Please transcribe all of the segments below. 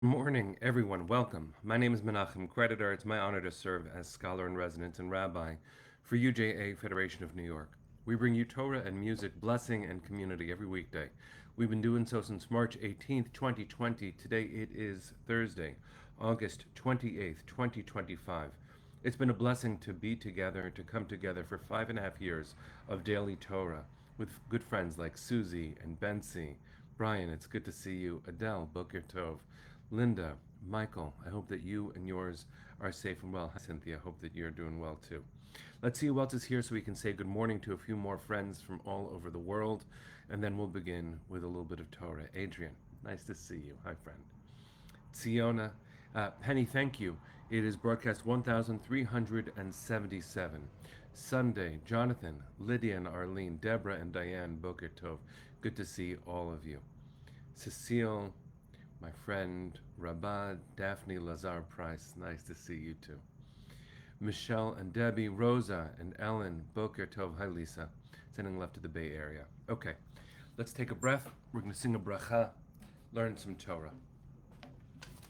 Good morning, everyone. Welcome. My name is Menachem Creditor. It's my honor to serve as scholar in residence and rabbi for UJA Federation of New York. We bring you Torah and music, blessing, and community every weekday. We've been doing so since March 18th, 2020. Today it is Thursday, August 28th, 2025. It's been a blessing to be together, to come together for 5.5 years of daily Torah with good friends like Susie and Bensi. Brian, it's good to see you. Adele, Boker Tov. Linda, Michael, I hope that you and yours are safe and well. Hi, Cynthia, I hope that you're doing well too. Let's see who else is here so we can say good morning to a few more friends from all over the world, and then we'll begin with a little bit of Torah. Adrian, nice to see you. Hi, friend. Tsiona, Penny, thank you. It is broadcast 1377. Sunday, Jonathan, Lydia and Arlene, Deborah and Diane, Boker Tov. Good to see all of you. Cecile, my friend Rabba Daphne Lazar Price, nice to see you too. Michelle and Debbie, Rosa and Ellen, Boker Tov, hi Lisa, sending love to the Bay Area. Okay, let's take a breath. We're going to sing a bracha, learn some Torah.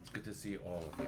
It's good to see all of you.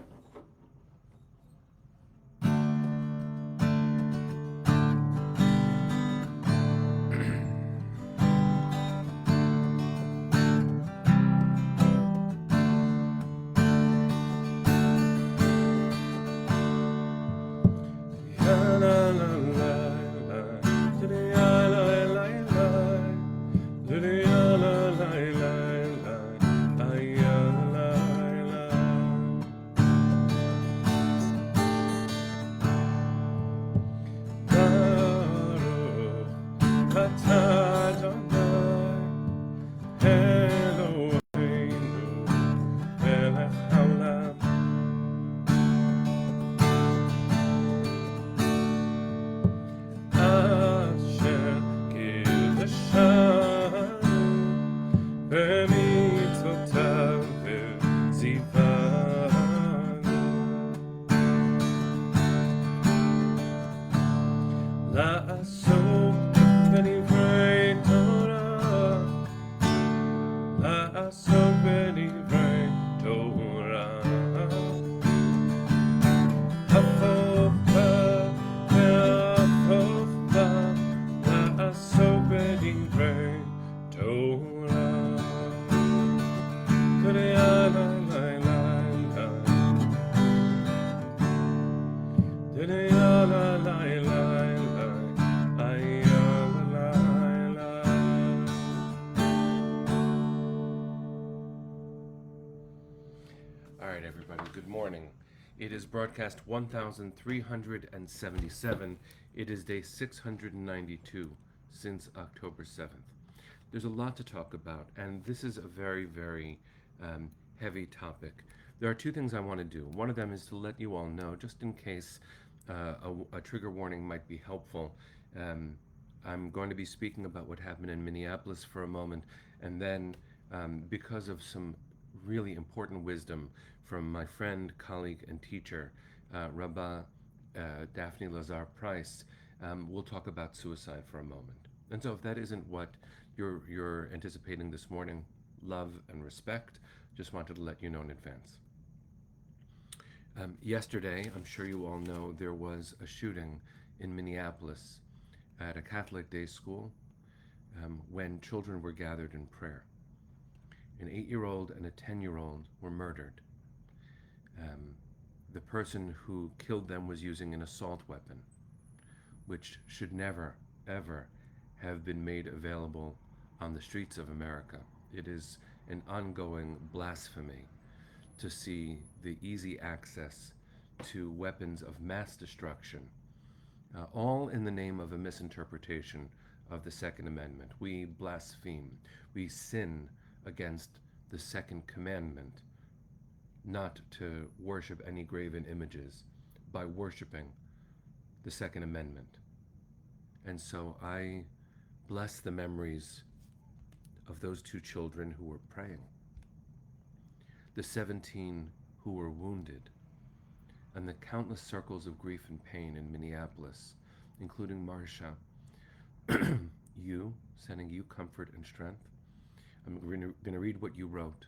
All right, everybody, good morning. It is broadcast 1377. It is day 692 since October 7th. There's a lot to talk about, and this is a very, very heavy topic. There are two things I want to do. One of them is to let you all know, just in case a trigger warning might be helpful. I'm going to be speaking about what happened in Minneapolis for a moment, and then because of some really important wisdom from my friend, colleague, and teacher, Rabba Daphne Lazar Price, we'll talk about suicide for a moment. And so, if that isn't what you're anticipating this morning, love and respect. Just wanted to let you know in advance. Yesterday, I'm sure you all know, there was a shooting in Minneapolis at a Catholic day school when children were gathered in prayer. An 8-year-old and a 10-year-old were murdered. The person who killed them was using an assault weapon, which should never, ever have been made available on the streets of America. It is an ongoing blasphemy to see the easy access to weapons of mass destruction, all in the name of a misinterpretation of the Second Amendment. We blaspheme, we sin against the Second Commandment, not to worship any graven images, by worshiping the Second Amendment. And so I bless the memories of those two children who were praying, the 17 who were wounded, and the countless circles of grief and pain in Minneapolis, including Marcia, sending you comfort and strength. I'm going to read what you wrote.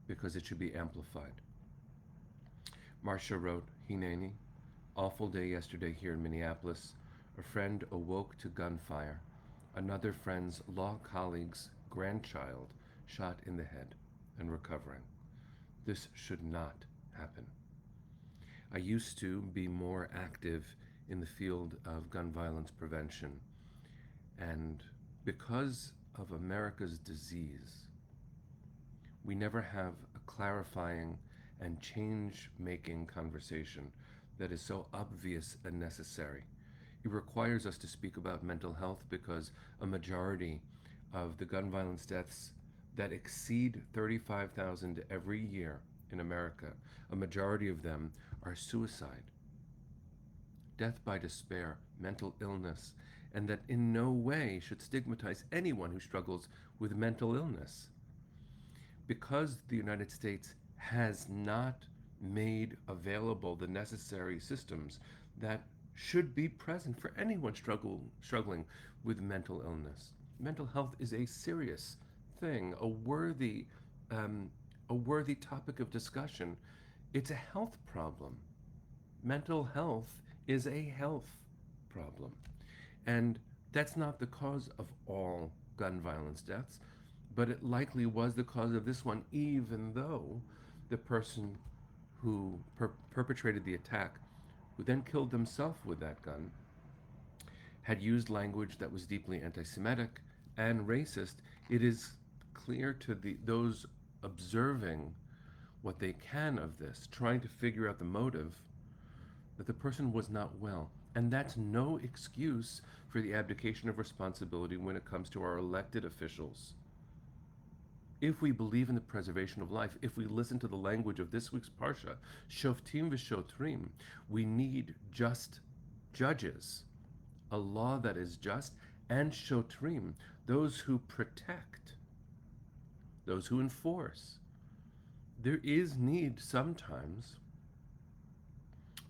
because it should be amplified. Marcia wrote, Hineni, awful day yesterday here in Minneapolis. A friend awoke to gunfire. Another friend's law colleague's grandchild shot in the head and recovering. This should not happen. I used to be more active in the field of gun violence prevention, and because of America's disease, we never have a clarifying and change-making conversation that is so obvious and necessary. It requires us to speak about mental health because a majority of the gun violence deaths that exceed 35,000 every year in America, a majority of them are suicide, death by despair, mental illness, and that in no way should stigmatize anyone who struggles with mental illness. Because the United States has not made available the necessary systems that should be present for anyone struggling with mental illness. Mental health is a serious thing, a worthy topic of discussion. It's a health problem. Mental health is a health problem. And that's not the cause of all gun violence deaths, but it likely was the cause of this one, even though the person who perpetrated the attack, who then killed himself with that gun, had used language that was deeply anti-Semitic and racist. It is clear to those observing what they can of this, trying to figure out the motive, that the person was not well. And that's no excuse for the abdication of responsibility when it comes to our elected officials. If we believe in the preservation of life, if we listen to the language of this week's Parsha, Shoftim v'Shotrim, we need just judges, a law that is just, and Shotrim, those who protect, those who enforce. There is need sometimes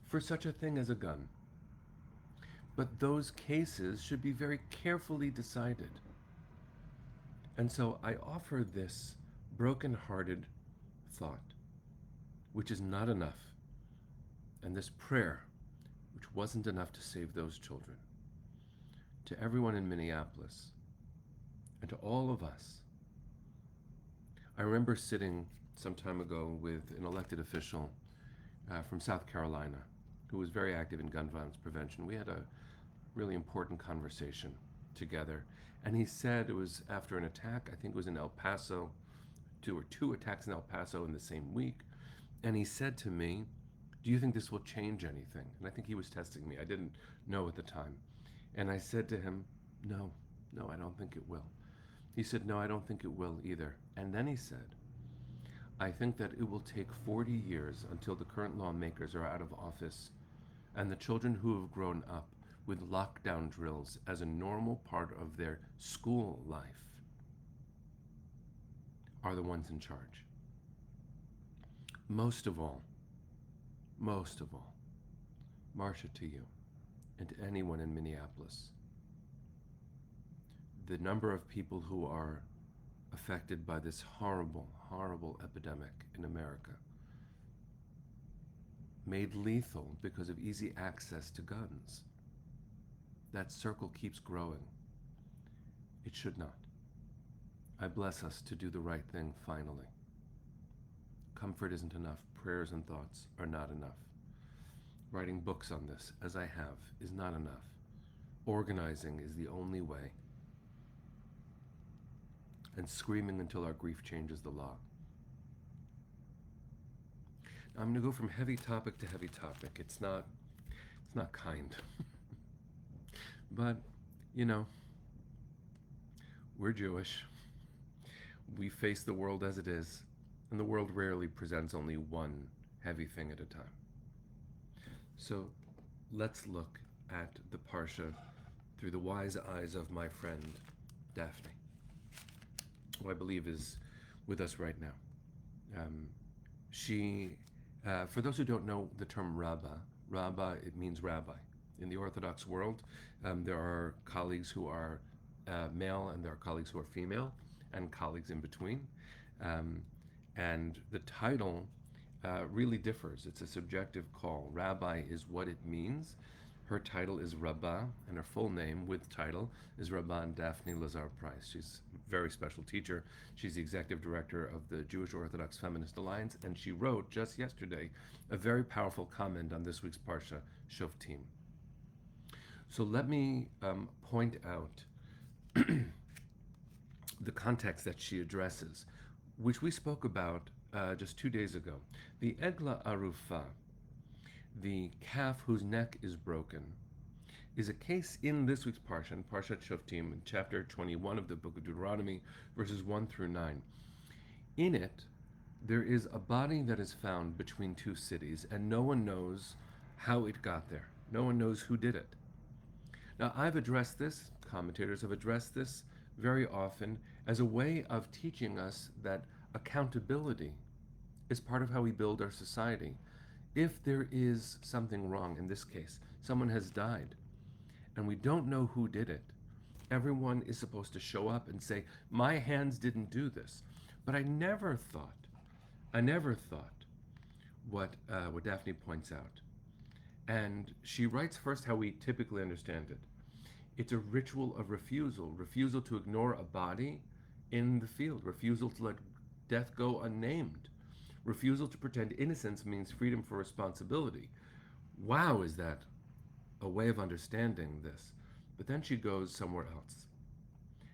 for such a thing as a gun. But those cases should be very carefully decided. And so I offer this broken-hearted thought, which is not enough, and this prayer, which wasn't enough to save those children, to everyone in Minneapolis, and to all of us. I remember sitting some time ago with an elected official from South Carolina who was very active in gun violence prevention. We had a really important conversation together. And he said, it was after an attack, I think it was in El Paso, two attacks in El Paso in the same week. And he said to me, do you think this will change anything? And I think he was testing me. I didn't know at the time. And I said to him, no, I don't think it will. He said, no, I don't think it will either. And then he said, I think that it will take 40 years until the current lawmakers are out of office and the children who have grown up with lockdown drills as a normal part of their school life are the ones in charge. Most of all, Marcia, to you and to anyone in Minneapolis, the number of people who are affected by this horrible, horrible epidemic in America, made lethal because of easy access to guns, that circle keeps growing. It should not. I bless us to do the right thing finally. Comfort isn't enough. Prayers and thoughts are not enough. Writing books on this, as I have, is not enough. Organizing is the only way. And screaming until our grief changes the law. Now, I'm going to go from heavy topic to heavy topic. It's not kind. But, you know, we're Jewish. We face the world as it is, and the world rarely presents only one heavy thing at a time. So let's look at the Parsha through the wise eyes of my friend Daphne, who I believe is with us right now. She, for those who don't know the term Rabba, it means rabbi. In the Orthodox world, there are colleagues who are male and there are colleagues who are female and colleagues in between. And the title really differs. It's a subjective call. Rabbi is what it means. Her title is Rabba, and her full name with title is Rabba Daphne Lazar Price. She's a very special teacher. She's the executive director of the Jewish Orthodox Feminist Alliance, and she wrote just yesterday a very powerful comment on this week's Parsha, Shoftim. So let me point out the context that she addresses, which we spoke about just 2 days ago. The Egla Arufa, the calf whose neck is broken, is a case in this week's Parsha, in Parshat Shoftim, in chapter 21 of the book of Deuteronomy, verses 1 through 9. In it, there is a body that is found between two cities, and no one knows how it got there. No one knows who did it. Now, I've addressed this, commentators have addressed this very often as a way of teaching us that accountability is part of how we build our society. If there is something wrong, in this case, someone has died, and we don't know who did it, everyone is supposed to show up and say, my hands didn't do this. But I never thought what Daphne points out. And she writes first how we typically understand it. It's a ritual of refusal to ignore a body in the field, refusal to let death go unnamed. Refusal to pretend innocence means freedom for responsibility. Wow, is that a way of understanding this? But then she goes somewhere else.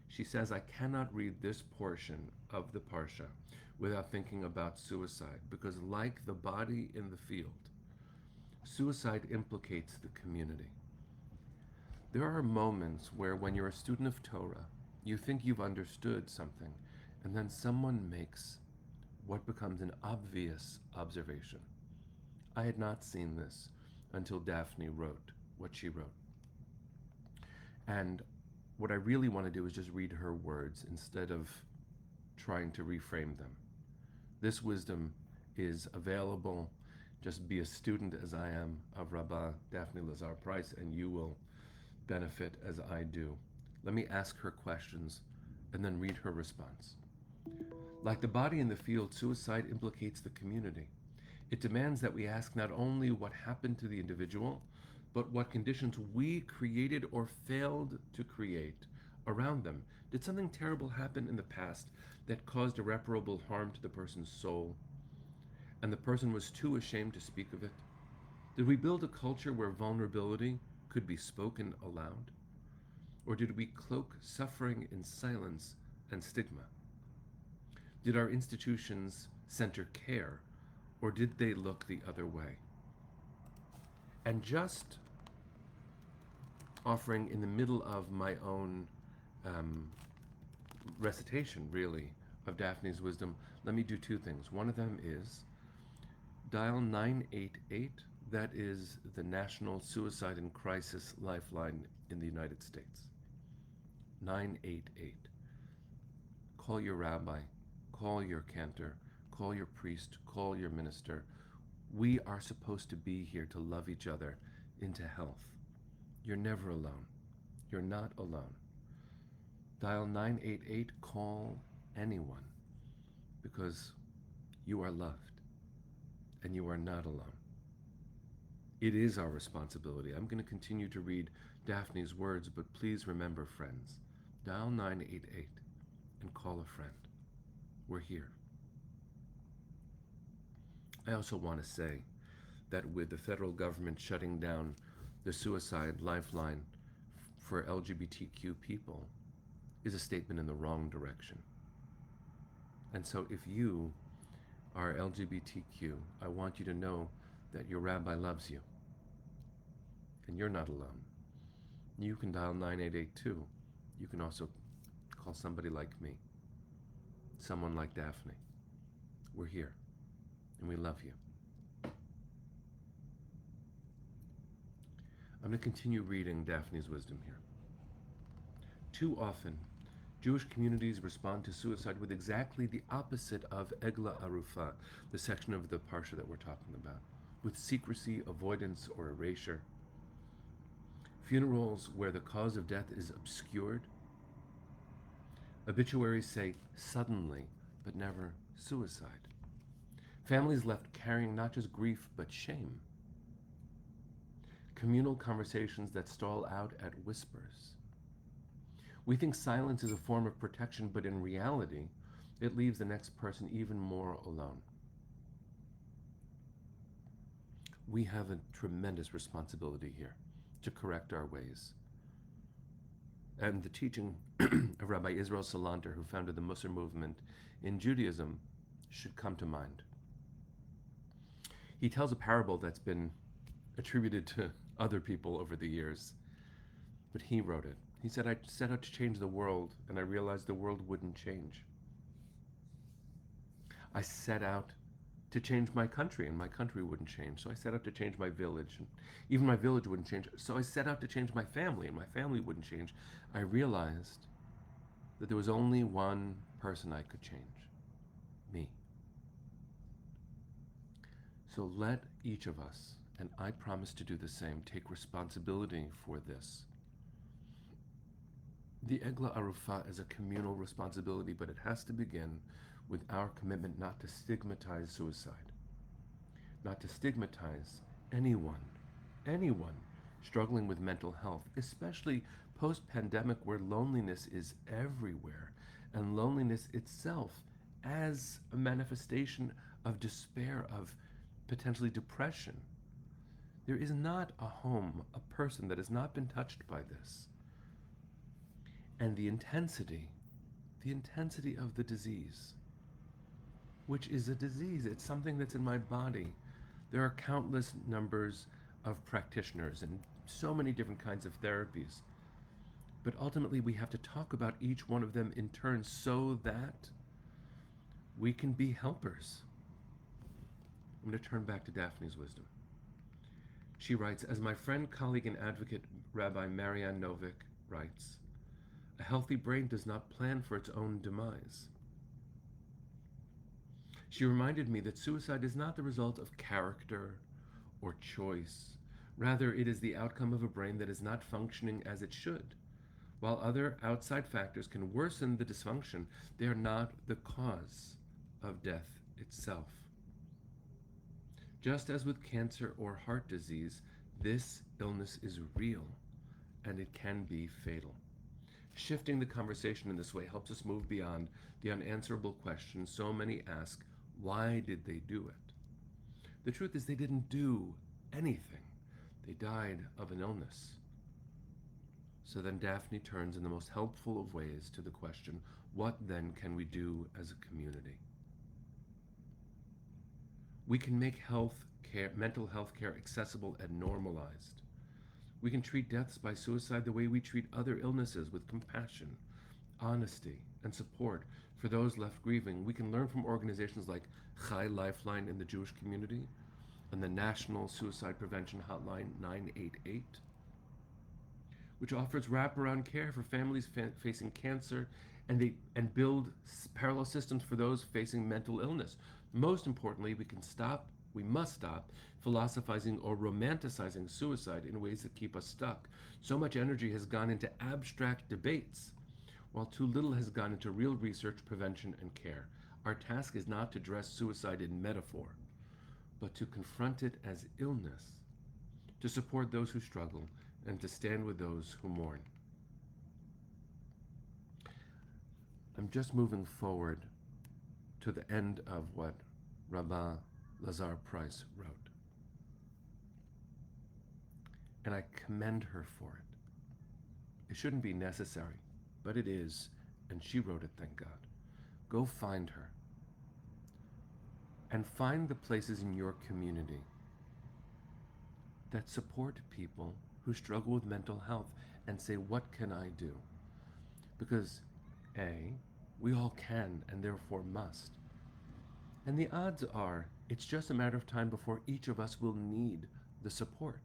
She says, I cannot read this portion of the Parsha without thinking about suicide, because like the body in the field, suicide implicates the community. There are moments where when you're a student of Torah, you think you've understood something, and then someone makes what becomes an obvious observation. I had not seen this until Daphne wrote what she wrote. And what I really want to do is just read her words instead of trying to reframe them. This wisdom is available. Just be a student as I am of Rabba Daphne Lazar Price, and you will benefit as I do. Let me ask her questions and then read her response. Like the body in the field, suicide implicates the community. It demands that we ask not only what happened to the individual, but what conditions we created or failed to create around them. Did something terrible happen in the past that caused irreparable harm to the person's soul, and the person was too ashamed to speak of it? Did we build a culture where vulnerability could be spoken aloud? Or did we cloak suffering in silence and stigma? Did our institutions center care, or did they look the other way? And just offering in the middle of my own recitation, really, of Daphne's wisdom, let me do two things. One of them is dial 988. That is the National Suicide and Crisis Lifeline in the United States. 988. Call your rabbi, call your cantor, call your priest, call your minister. We are supposed to be here to love each other into health. You're never alone. You're not alone. Dial 988, call anyone, because you are loved and you are not alone. It is our responsibility. I'm going to continue to read Daphne's words, but please remember, friends, dial 988 and call a friend. We're here. I also want to say that with the federal government shutting down the suicide lifeline for LGBTQ people is a statement in the wrong direction. And so if you are LGBTQ, I want you to know that your rabbi loves you. And you're not alone. You can dial 988 too. You can also call somebody like me, someone like Daphne. We're here, and we love you. I'm going to continue reading Daphne's wisdom here. Too often, Jewish communities respond to suicide with exactly the opposite of Egla Arufa, the section of the Parsha that we're talking about, with secrecy, avoidance, or erasure. Funerals where the cause of death is obscured. Obituaries say suddenly, but never suicide. Families left carrying not just grief but shame. Communal conversations that stall out at whispers. We think silence is a form of protection, but in reality, it leaves the next person even more alone. We have a tremendous responsibility here to correct our ways. And the teaching of Rabbi Israel Salanter, who founded the Musar movement in Judaism, should come to mind. He tells a parable that's been attributed to other people over the years, but he wrote it. He said, I set out to change the world, and I realized the world wouldn't change. I set out to change my country, and my country wouldn't change. So I set out to change my village, and even my village wouldn't change. So I set out to change my family, and my family wouldn't change. I realized that there was only one person I could change, me. So let each of us, and I promise to do the same, take responsibility for this. The Egla Arufah is a communal responsibility, but it has to begin with our commitment not to stigmatize suicide, not to stigmatize anyone struggling with mental health, especially post-pandemic where loneliness is everywhere, and loneliness itself as a manifestation of despair, of potentially depression. There is not a home, a person that has not been touched by this. And the intensity of the disease, which is a disease, it's something that's in my body. There are countless numbers of practitioners and so many different kinds of therapies. But ultimately, we have to talk about each one of them in turn so that we can be helpers. I'm going to turn back to Daphne's wisdom. She writes, as my friend, colleague, and advocate, Rabbi Marianne Novick writes, a healthy brain does not plan for its own demise. She reminded me that suicide is not the result of character or choice. Rather, it is the outcome of a brain that is not functioning as it should. While other outside factors can worsen the dysfunction, they are not the cause of death itself. Just as with cancer or heart disease, this illness is real and it can be fatal. Shifting the conversation in this way helps us move beyond the unanswerable question so many ask, why did they do it? The truth is they didn't do anything. They died of an illness. So then Daphne turns in the most helpful of ways to the question, what then can we do as a community? We can make mental health care accessible and normalized. We can treat deaths by suicide the way we treat other illnesses, with compassion, honesty, and support for those left grieving. We can learn from organizations like Chai Lifeline in the Jewish community and the National Suicide Prevention Hotline 988, which offers wraparound care for families facing cancer and build parallel systems for those facing mental illness. Most importantly, we must stop philosophizing or romanticizing suicide in ways that keep us stuck. So much energy has gone into abstract debates, while too little has gone into real research, prevention, and care. Our task is not to dress suicide in metaphor, but to confront it as illness, to support those who struggle, and to stand with those who mourn. I'm just moving forward to the end of what Rabba Lazar Price wrote. And I commend her for it. It shouldn't be necessary, but it is, and she wrote it, thank God. Go find her. And find the places in your community that support people who struggle with mental health and say, what can I do? Because A, we all can and therefore must. And the odds are it's just a matter of time before each of us will need the support.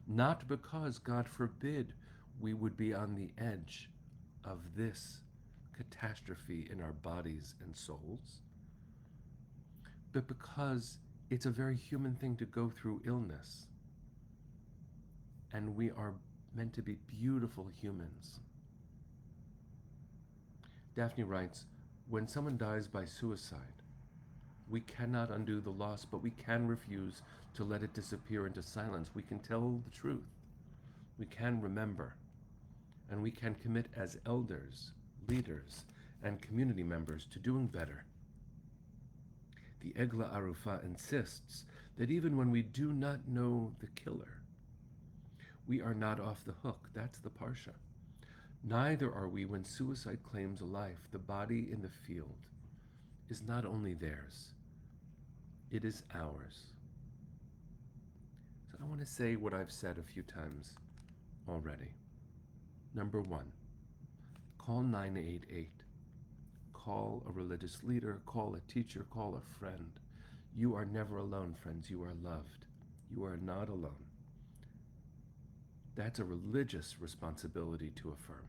Not because, God forbid, we would be on the edge of this catastrophe in our bodies and souls, but because it's a very human thing to go through illness. And we are meant to be beautiful humans. Daphne writes, when someone dies by suicide, We cannot undo the loss, but we can refuse to let it disappear into silence. We can tell the truth. We can remember. And we can commit as elders, leaders, and community members to doing better. The Egla Arufa insists that even when we do not know the killer, we are not off the hook. That's the Parsha. Neither are we when suicide claims a life. The body in the field is not only theirs, it is ours. So I want to say what I've said a few times already. Number one, call 988. Call a religious leader, call a teacher, call a friend. You are never alone, friends. You are loved. You are not alone. That's a religious responsibility to affirm.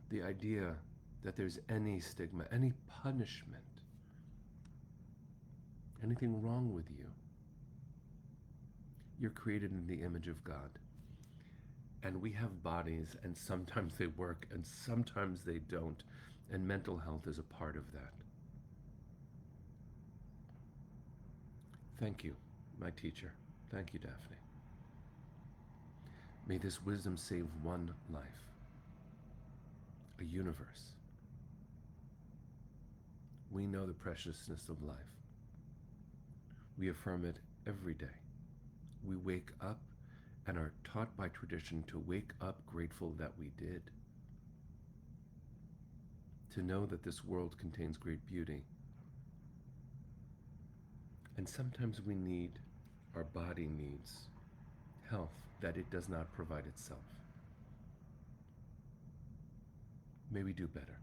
The idea that there's any stigma, any punishment, anything wrong with you. You're created in the image of God. And we have bodies, and sometimes they work, and sometimes they don't. And mental health is a part of that. Thank you, my teacher. Thank you, Daphne. May this wisdom save one life, a universe. We know the preciousness of life. We affirm it every day. We wake up and are taught by tradition to wake up grateful that we did. To know that this world contains great beauty. And sometimes our body needs health that it does not provide itself. May we do better.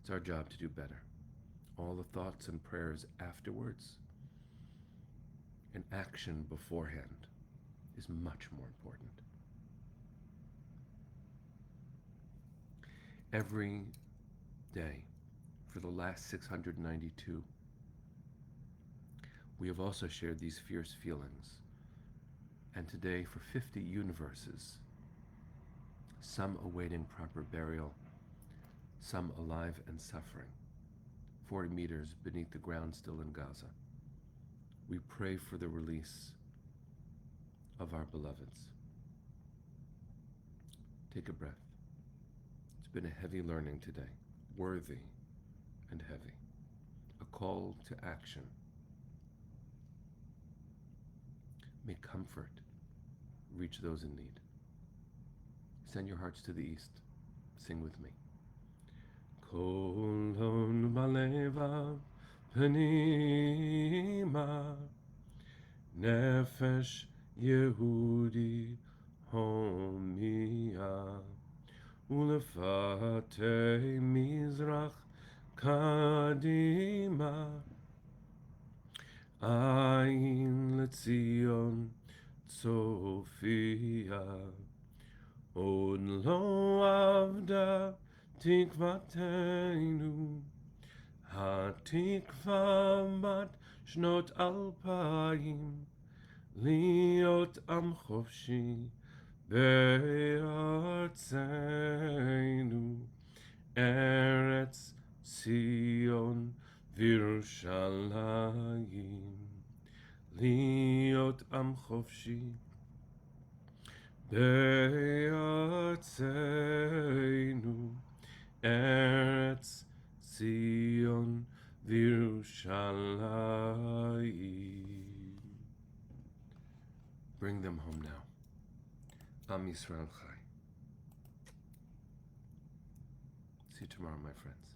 It's our job to do better. All the thoughts and prayers afterwards and action beforehand is much more important. Every day for the last 692, we have also shared these fierce feelings. And today for 50 universes, some awaiting proper burial, some alive and suffering, 40 meters beneath the ground still in Gaza. We pray for the release of our beloveds. Take a breath. It's been a heavy learning today, worthy and heavy. A call to action. May comfort reach those in need. Send your hearts to the east. Sing with me. Kol hon balevav pnima nefesh Yehudi homia ulefatei mizrach kadima ayin letzion tzofia od lo avda tikvatenu hatikva bat shnot alpayim liot am chofshi be'artzenu eretz Zion v'Yerushalayim liot am chofshi be'artzenu eretz Zion v'Yerushalayim. Bring them home now. Am Yisrael Chai. See you tomorrow, my friends.